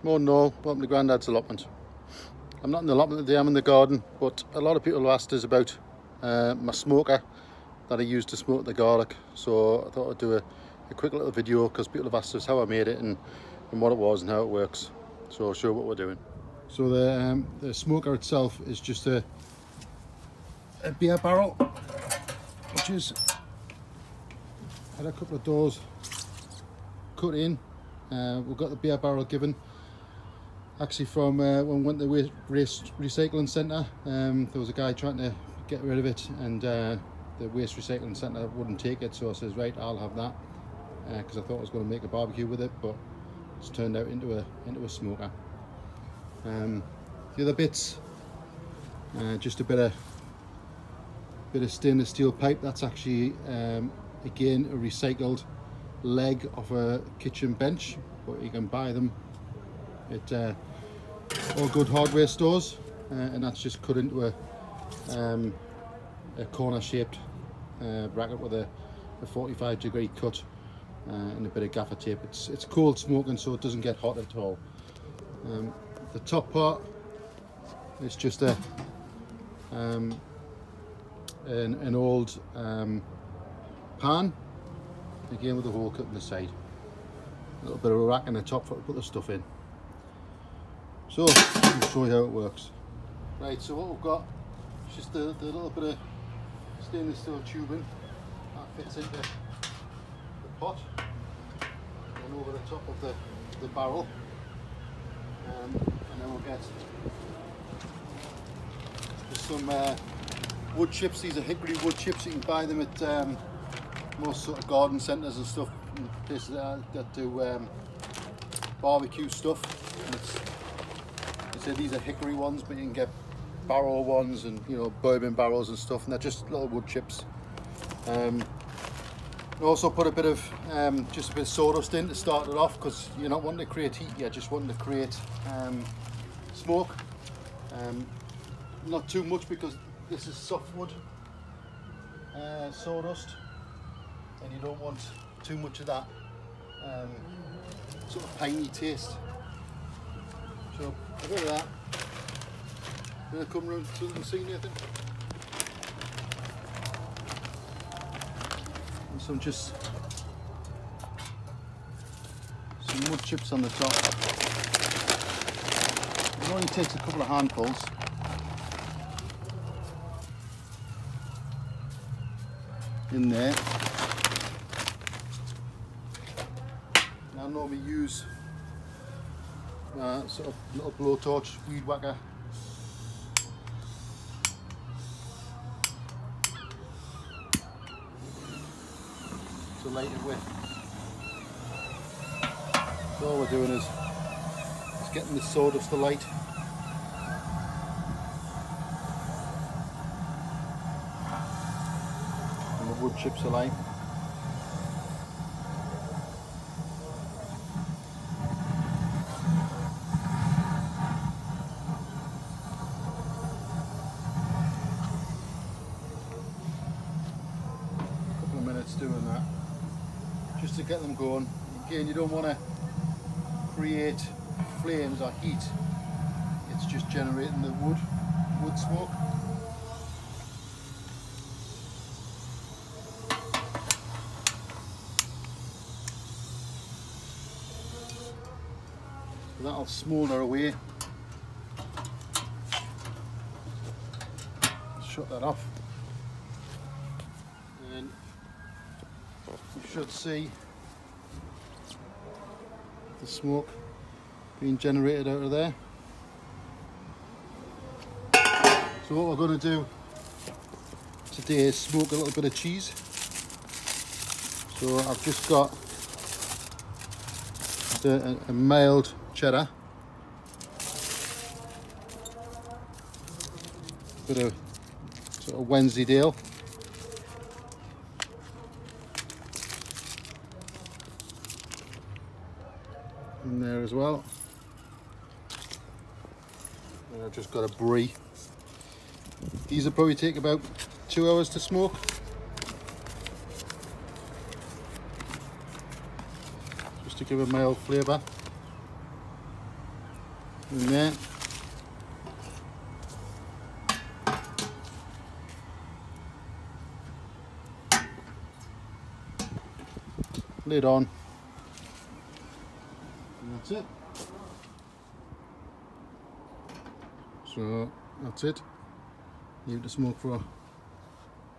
Oh no, welcome to Grandad's allotment. I'm not in the allotment today, I'm in the garden, but a lot of people have asked us about my smoker that I used to smoke the garlic. So I thought I'd do a quick little video because people have asked us how I made it and what it was and how it works. So I'll show you what we're doing. So the smoker itself is just a beer barrel, which is had a couple of doors cut in. We've got the beer barrel given actually from when we went to the waste recycling centre. There was a guy trying to get rid of it, and the waste recycling centre wouldn't take it, so I says, right, I'll have that, because I thought I was going to make a barbecue with it, but it's turned out into a smoker. The other bits, just a bit of stainless steel pipe. That's actually again a recycled leg of a kitchen bench, but you can buy them at all good hardware stores, and that's just cut into a corner shaped bracket with a 45-degree cut and a bit of gaffer tape. It's cold smoking, so it doesn't get hot at all. The top part is just an old pan, again with a hole cut in the side. A little bit of a rack in the top for to put the stuff in. So I'll show you how it works. Right, so what we've got is just the little bit of stainless steel tubing that fits into the pot and over the top of the barrel, and then we'll get just some wood chips. These are hickory wood chips. You can buy them at most sort of garden centres and stuff, and places that do barbecue stuff. And so these are hickory ones, but you can get barrel ones and, you know, bourbon barrels and stuff, and they're just little wood chips. Also put a bit of just a bit of sawdust in to start it off, because you're not wanting to create heat, you're just wanting to create smoke. Not too much, because this is softwood sawdust, and you don't want too much of that sort of piney taste. So a bit of that. Gonna come round so you can see Nathan. And some wood chips on the top. It only takes a couple of handfuls. In there. And I normally use sort of little blowtorch, weed whacker. To light it with. So all we're doing is getting the sawdust to light. And the wood chips alight. Couple of minutes doing that, just to get them going. Again, you don't want to create flames or heat. It's just generating the wood smoke. So that'll smoulder away. Shut that off, and you should see the smoke being generated out of there. So what we're going to do today is smoke a little bit of cheese. So I've just got a mild cheddar, bit of sort of Wensleydale, in there as well, and I've just got a brie. These will probably take about 2 hours to smoke. Just to give a mild flavour. in there. Lid on. And that's it. So that's it. Leave it to smoke for a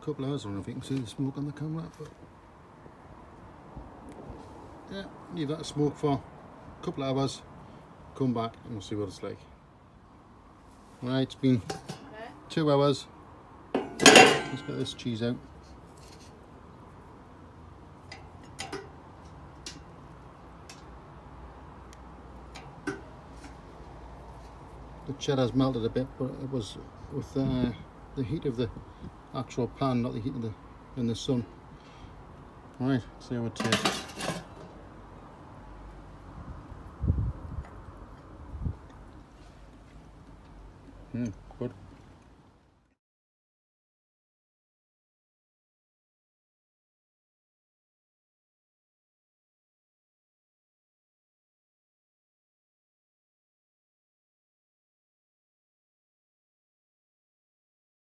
couple of hours. I don't know if you can see the smoke on the camera, but yeah, leave that to smoke for a couple of hours. Come back and we'll see what it's like. Right, it's been 2 hours. Let's get this cheese out. The cheddar's melted a bit, but it was with the heat of the actual pan, not the heat of in the sun. Right, see how it tastes. Good.